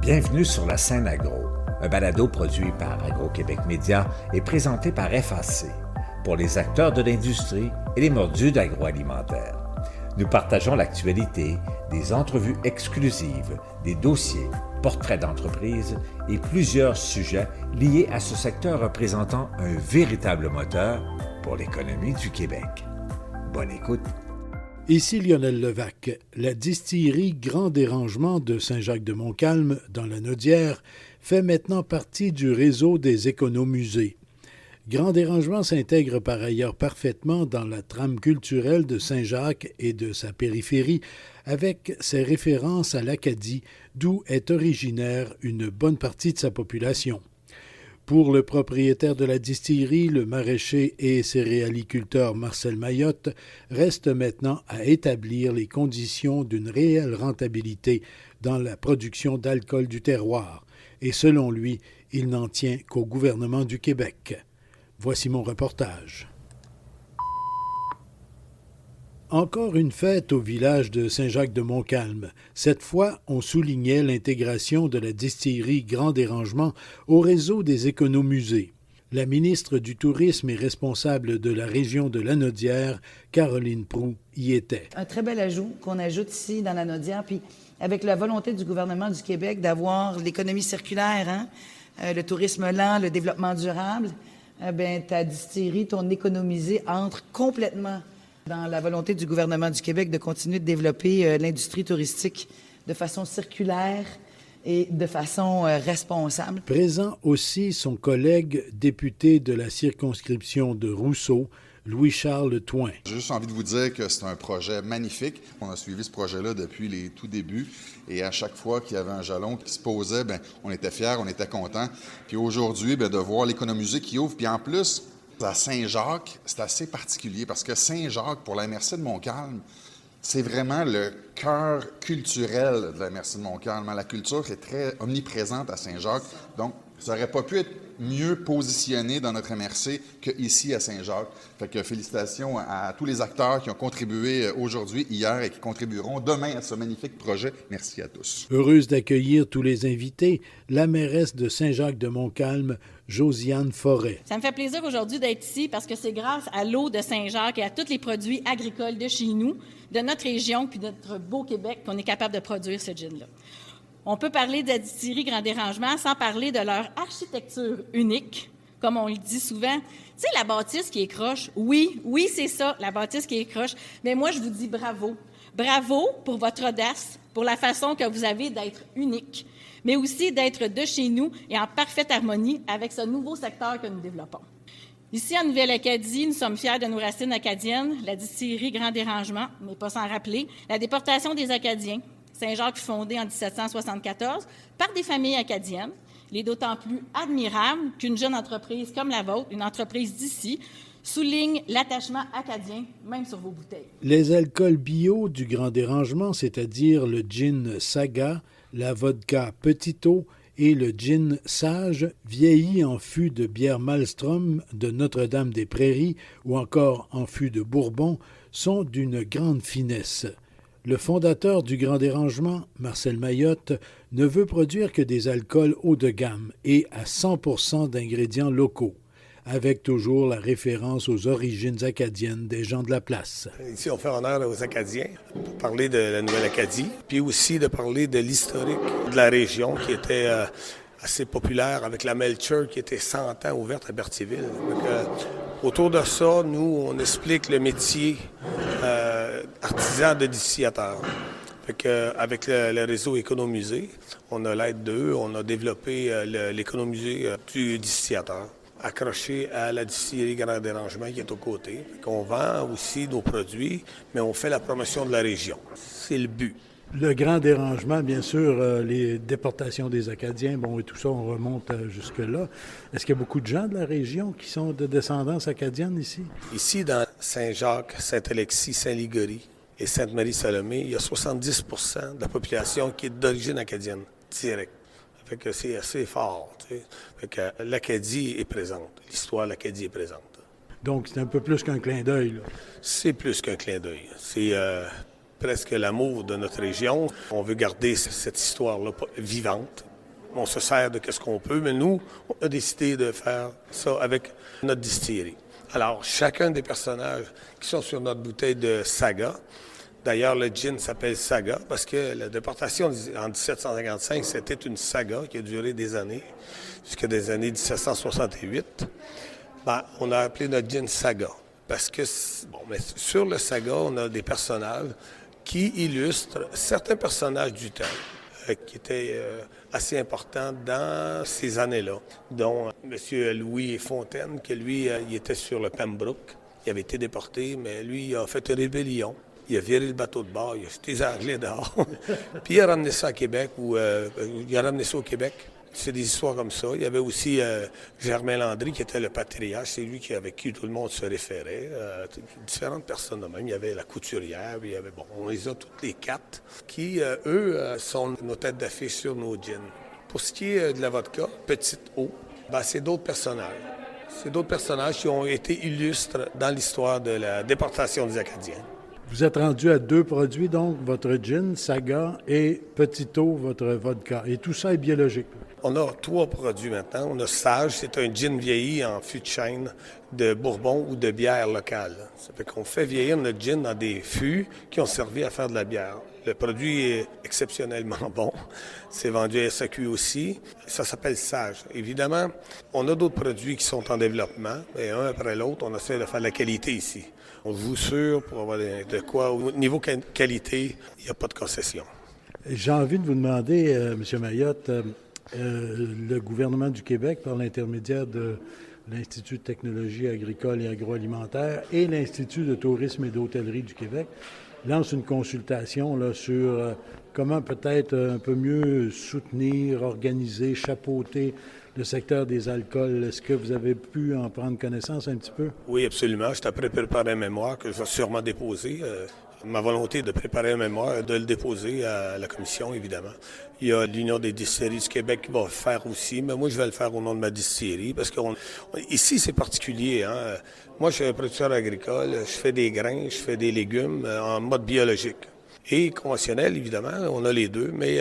Bienvenue sur la scène agro, un balado produit par Agro-Québec Média et présenté par FAC, pour les acteurs de l'industrie et les mordus d'agroalimentaire. Nous partageons l'actualité, des entrevues exclusives, des dossiers, portraits d'entreprises et plusieurs sujets liés à ce secteur représentant un véritable moteur pour l'économie du Québec. Bonne écoute! Ici Lionel Levac. La distillerie Grand Dérangement de Saint-Jacques-de-Montcalm, dans la Naudière, fait maintenant partie du réseau des économusées. Grand Dérangement s'intègre par ailleurs parfaitement dans la trame culturelle de Saint-Jacques et de sa périphérie, avec ses références à l'Acadie, d'où est originaire une bonne partie de sa population. Pour le propriétaire de la distillerie, le maraîcher et céréaliculteur Marcel Mayotte, reste maintenant à établir les conditions d'une réelle rentabilité dans la production d'alcool du terroir. Et selon lui, il n'en tient qu'au gouvernement du Québec. Voici mon reportage. Encore une fête au village de Saint-Jacques-de-Montcalm. Cette fois, on soulignait l'intégration de la distillerie Grand Dérangement au réseau des économusées. La ministre du Tourisme et responsable de la région de la Naudière, Caroline Proulx, y était. Un très bel ajout qu'on ajoute ici dans la Naudière, puis avec la volonté du gouvernement du Québec d'avoir l'économie circulaire, le tourisme lent, le développement durable, ta distillerie, ton économisé entre complètement dans la volonté du gouvernement du Québec de continuer de développer l'industrie touristique de façon circulaire et de façon responsable. Présent aussi son collègue député de la circonscription de Rousseau, Louis-Charles Thouin. J'ai juste envie de vous dire que c'est un projet magnifique. On a suivi ce projet-là depuis les tout débuts et à chaque fois qu'il y avait un jalon qui se posait, on était fiers, on était contents. Puis aujourd'hui, de voir l'économusée qui ouvre, puis en plus, à Saint-Jacques, c'est assez particulier parce que Saint-Jacques, pour la MRC de Montcalm, c'est vraiment le cœur culturel de la MRC de Montcalm. La culture est très omniprésente à Saint-Jacques, donc ça n'aurait pas pu être mieux positionné dans notre MRC qu'ici à Saint-Jacques. Fait que félicitations à tous les acteurs qui ont contribué aujourd'hui, hier et qui contribueront demain à ce magnifique projet. Merci à tous. Heureuse d'accueillir tous les invités, la mairesse de Saint-Jacques-de-Montcalm, Josiane Forêt. Ça me fait plaisir aujourd'hui d'être ici parce que c'est grâce à l'eau de Saint-Jacques et à tous les produits agricoles de chez nous, de notre région puis de notre beau Québec qu'on est capable de produire ce gin-là. On peut parler de la distillerie Grand Dérangement sans parler de leur architecture unique, comme on le dit souvent. Tu sais, la bâtisse qui est croche, oui, c'est ça, la bâtisse qui est croche. Mais moi, je vous dis bravo. Bravo pour votre audace, pour la façon que vous avez d'être unique, mais aussi d'être de chez nous et en parfaite harmonie avec ce nouveau secteur que nous développons. Ici, en Nouvelle-Acadie, nous sommes fiers de nos racines acadiennes, la distillerie Grand Dérangement, mais pas sans rappeler, la déportation des Acadiens. Saint-Jacques fut fondé en 1774 par des familles acadiennes. Il est d'autant plus admirable qu'une jeune entreprise comme la vôtre, une entreprise d'ici, souligne l'attachement acadien, même sur vos bouteilles. Les alcools bio du Grand Dérangement, c'est-à-dire le gin Saga, la vodka Petito et le gin Sage, vieilli en fût de bière Malmstrom de Notre-Dame-des-Prairies ou encore en fût de Bourbon, sont d'une grande finesse. Le fondateur du Grand Dérangement, Marcel Mayotte, ne veut produire que des alcools haut de gamme et à 100% d'ingrédients locaux, avec toujours la référence aux origines acadiennes des gens de la place. Ici, on fait honneur aux Acadiens pour parler de la Nouvelle-Acadie, puis aussi de parler de l'historique de la région qui était assez populaire avec la Melcher qui était 100 ans ouverte à Berthierville. Donc, autour de ça, nous, on explique le métier artisan de distillateur. Fait que, avec le réseau Économusée, on a l'aide d'eux, on a développé l'économusée du distillateur, accroché à la distillerie Grand Dérangement qui est aux côtés. On vend aussi nos produits, mais on fait la promotion de la région. C'est le but. Le Grand Dérangement, bien sûr, les déportations des Acadiens, et tout ça, on remonte jusque-là. Est-ce qu'il y a beaucoup de gens de la région qui sont de descendance acadienne ici? Ici, dans Saint-Jacques, Saint-Alexis, Saint-Ligorie et Sainte-Marie-Salomé, il y a 70% de la population qui est d'origine acadienne, directe. Fait que c'est assez fort, tu sais. Fait que l'Acadie est présente. L'histoire de l'Acadie est présente. Donc, c'est un peu plus qu'un clin d'œil, là. C'est plus qu'un clin d'œil. C'est presque l'amour de notre région. On veut garder cette histoire-là vivante. On se sert de ce qu'on peut, mais nous, on a décidé de faire ça avec notre distillerie. Alors, chacun des personnages qui sont sur notre bouteille de Saga, d'ailleurs, le gin s'appelle Saga parce que la déportation en 1755, c'était une saga qui a duré des années, jusqu'à des années 1768. On a appelé notre gin Saga parce que, mais sur le Saga, on a des personnages qui illustrent certains personnages du temps qui étaient assez importants dans ces années-là, dont M. Louis Fontaine, que lui, il était sur le Pembroke. Il avait été déporté, mais lui, il a fait une rébellion. Il a viré le bateau de bord, il a jeté les Anglais dehors. Puis il a ramené ça à Québec, il a ramené ça au Québec. C'est des histoires comme ça. Il y avait aussi Germain Landry, qui était le patriarche. C'est lui avec qui tout le monde se référait. Différentes personnes de même. Il y avait la couturière, il y avait, on les a toutes les quatre, qui, eux, sont nos têtes d'affiche sur nos gins. Pour ce qui est de la vodka, Petite Eau, c'est d'autres personnages. C'est d'autres personnages qui ont été illustres dans l'histoire de la déportation des Acadiens. Vous êtes rendu à 2 produits, donc, votre gin, Saga, et Petite Eau, votre vodka. Et tout ça est biologique. On a 3 produits maintenant. On a Sage, c'est un gin vieilli en fût de chêne de bourbon ou de bière locale. Ça fait qu'on fait vieillir notre gin dans des fûts qui ont servi à faire de la bière. Le produit est exceptionnellement bon. C'est vendu à SAQ aussi. Ça s'appelle Sage. Évidemment, on a d'autres produits qui sont en développement. Et un après l'autre, on essaie de faire de la qualité ici. On joue sûr pour avoir de quoi. Au niveau qualité, il n'y a pas de concession. J'ai envie de vous demander, M. Mayotte, le gouvernement du Québec, par l'intermédiaire de l'Institut de technologie agricole et agroalimentaire et l'Institut de tourisme et d'hôtellerie du Québec, lance une consultation là, sur comment peut-être un peu mieux soutenir, organiser, chapeauter le secteur des alcools. Est-ce que vous avez pu en prendre connaissance un petit peu? Oui, absolument. Je suis après préparer un mémoire que je vais sûrement déposer. Ma volonté de préparer un mémoire, de le déposer à la commission, évidemment. Il y a l'Union des distilleries du Québec qui va le faire aussi, mais moi, je vais le faire au nom de ma distillerie parce que ici, c'est particulier. Hein? Moi, je suis un producteur agricole, je fais des grains, je fais des légumes en mode biologique. Et conventionnel, évidemment, on a les deux, mais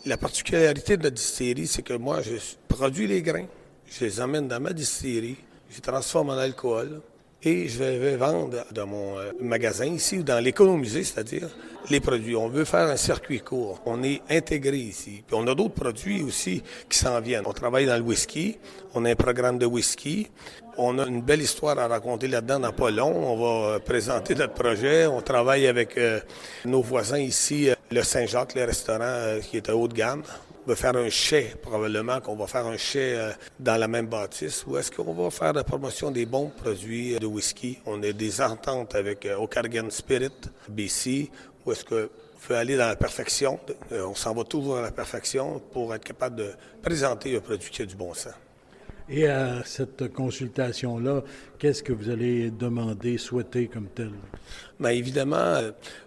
la particularité de notre distillerie, c'est que moi, je produis les grains, je les emmène dans ma distillerie, je les transforme en alcool et je vais vendre dans mon magasin ici, ou dans l'économusée, c'est-à-dire les produits. On veut faire un circuit court. On est intégré ici. Puis on a d'autres produits aussi qui s'en viennent. On travaille dans le whisky, on a un programme de whisky. On a une belle histoire à raconter là-dedans dans pas long. On va présenter notre projet. On travaille avec nos voisins ici, le Saint-Jacques, le restaurant qui est à haut de gamme. On va faire un chai, probablement qu'on va faire un chai dans la même bâtisse. Ou est-ce qu'on va faire la promotion des bons produits de whisky? On a des ententes avec Okanagan Spirit, BC. Ou est-ce qu'on veut aller dans la perfection? On s'en va toujours à la perfection pour être capable de présenter un produit qui a du bon sens. Et à cette consultation-là, qu'est-ce que vous allez demander, souhaiter comme tel? Bien, évidemment,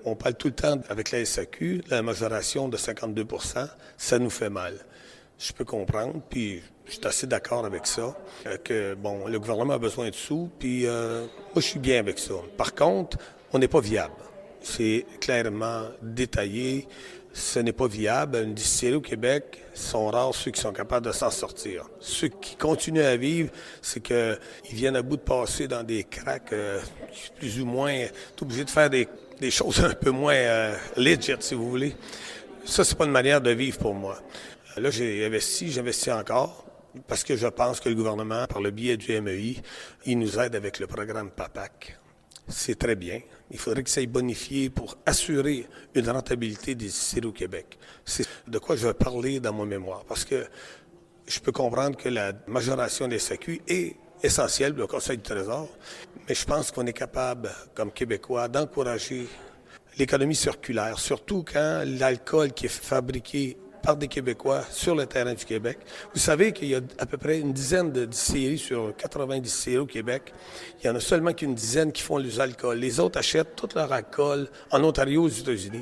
on parle tout le temps avec la SAQ, la majoration de 52 %, ça nous fait mal. Je peux comprendre, puis je suis assez d'accord avec ça, que, bon, le gouvernement a besoin de sous, puis moi, je suis bien avec ça. Par contre, on n'est pas viable. C'est clairement détaillé. Ce n'est pas viable. Une distillerie au Québec, sont rares ceux qui sont capables de s'en sortir. Ceux qui continuent à vivre, c'est qu'ils viennent à bout de passer dans des cracks plus ou moins... T'es obligé de faire des choses un peu moins legit, si vous voulez. Ça, c'est pas une manière de vivre pour moi. Là, j'investis encore, parce que je pense que le gouvernement, par le biais du MEI, il nous aide avec le programme PAPAC. C'est très bien. Il faudrait que ça ait bonifié pour assurer une rentabilité des distilleries au Québec. C'est de quoi je vais parler dans mon mémoire, parce que je peux comprendre que la majoration des SAQ est essentielle pour le Conseil du Trésor, mais je pense qu'on est capable, comme Québécois, d'encourager l'économie circulaire, surtout quand l'alcool qui est fabriqué par des Québécois sur le terrain du Québec. Vous savez qu'il y a à peu près une dizaine de distilleries sur 80 distilleries au Québec. Il y en a seulement qu'une dizaine qui font les alcools. Les autres achètent tout leur alcool en Ontario, aux États-Unis.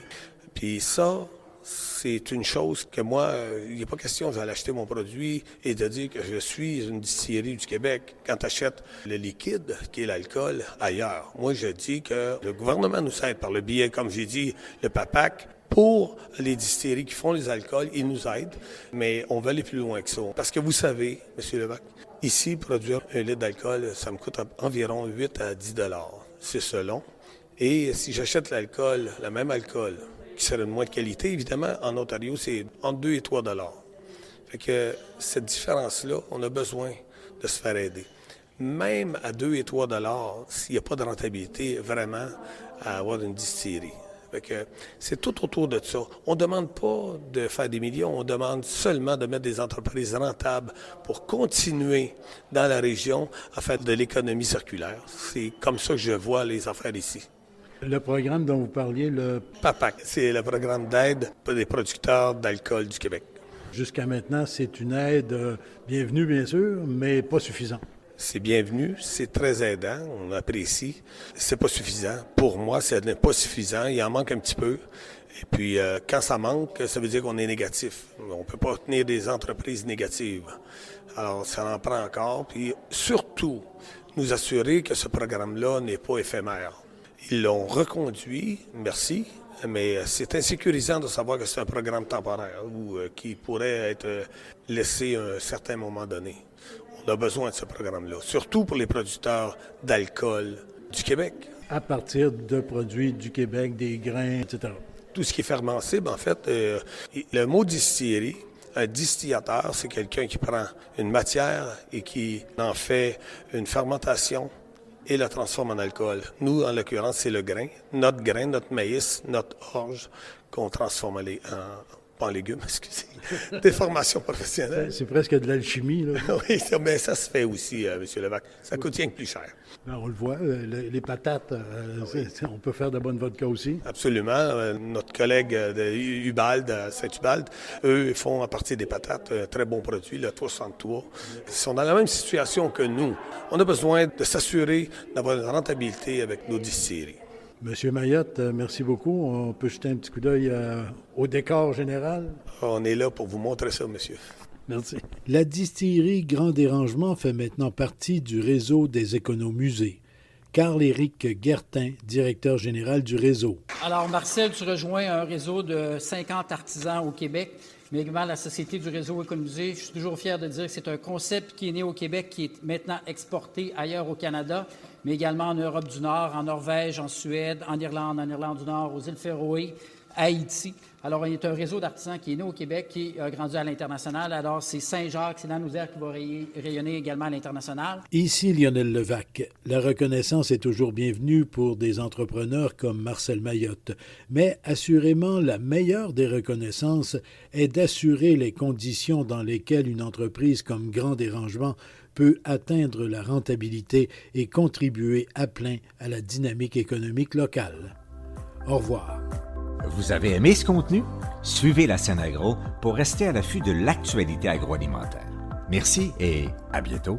Puis ça, c'est une chose que moi, il n'y a pas question d'aller acheter mon produit et de dire que je suis une distillerie du Québec quand tu achètes le liquide, qui est l'alcool, ailleurs. Moi, je dis que le gouvernement nous aide par le biais, comme j'ai dit, le PAPAC, Pour les distilleries qui font les alcools, ils nous aident, mais on va aller plus loin que ça. Parce que vous savez, M. Levac, ici, produire un litre d'alcool, ça me coûte environ 8 à 10 $. C'est selon. Et si j'achète l'alcool, le même alcool, qui serait de moins de qualité, évidemment, en Ontario, c'est entre 2 et 3 $. Fait que cette différence-là, on a besoin de se faire aider. Même à 2 et 3 $, s'il n'y a pas de rentabilité vraiment à avoir une distillerie. Fait que c'est tout autour de ça. On ne demande pas de faire des millions, on demande seulement de mettre des entreprises rentables pour continuer dans la région à faire de l'économie circulaire. C'est comme ça que je vois les affaires ici. Le programme dont vous parliez, le PAPAC, c'est le programme d'aide des producteurs d'alcool du Québec. Jusqu'à maintenant, c'est une aide bienvenue, bien sûr, mais pas suffisante. C'est bienvenu, c'est très aidant, on apprécie. C'est pas suffisant. Pour moi, ce n'est pas suffisant, il en manque un petit peu. Et puis, quand ça manque, ça veut dire qu'on est négatif. On ne peut pas tenir des entreprises négatives. Alors, ça en prend encore. Puis, surtout, nous assurer que ce programme-là n'est pas éphémère. Ils l'ont reconduit, merci, mais c'est insécurisant de savoir que c'est un programme temporaire ou qui pourrait être laissé à un certain moment donné. On a besoin de ce programme-là, surtout pour les producteurs d'alcool du Québec. À partir de produits du Québec, des grains, etc. Tout ce qui est fermentsible, en fait, le mot distillerie, un distillateur, c'est quelqu'un qui prend une matière et qui en fait une fermentation et la transforme en alcool. Nous, en l'occurrence, c'est le grain, notre maïs, notre orge, qu'on transforme pas en légumes, excusez, des formations professionnelles. C'est presque de l'alchimie, là. Oui, mais ça se fait aussi, M. Levac. Ça coûte rien que plus cher. Ben, on le voit, les patates, on peut faire de bonne vodka aussi. Absolument. Notre collègue de Ubald, Saint-Ubald, eux font à partir des patates un très bon produit, le 363. Ils sont dans la même situation que nous. On a besoin de s'assurer d'avoir une rentabilité avec nos distilleries. Monsieur Mayotte, merci beaucoup. On peut jeter un petit coup d'œil au décor général? On est là pour vous montrer ça, monsieur. Merci. La distillerie Grand Dérangement fait maintenant partie du réseau des économusées. Carl-Éric Guertin, directeur général du réseau. Alors, Marcel, tu rejoins un réseau de 50 artisans au Québec, mais également la Société du réseau Économusée. Je suis toujours fier de dire que c'est un concept qui est né au Québec, qui est maintenant exporté ailleurs au Canada, mais également en Europe du Nord, en Norvège, en Suède, en Irlande du Nord, aux îles Féroé, à Haïti. Alors, il y a un réseau d'artisans qui est né au Québec, qui a grandi à l'international. Alors, c'est Saint-Jacques, c'est Lanaudière qui va rayonner également à l'international. Ici Lionel Levac. La reconnaissance est toujours bienvenue pour des entrepreneurs comme Marcel Mayotte. Mais assurément, la meilleure des reconnaissances est d'assurer les conditions dans lesquelles une entreprise comme Grand Dérangement peut atteindre la rentabilité et contribuer à plein à la dynamique économique locale. Au revoir. Vous avez aimé ce contenu? Suivez la scène agro pour rester à l'affût de l'actualité agroalimentaire. Merci et à bientôt.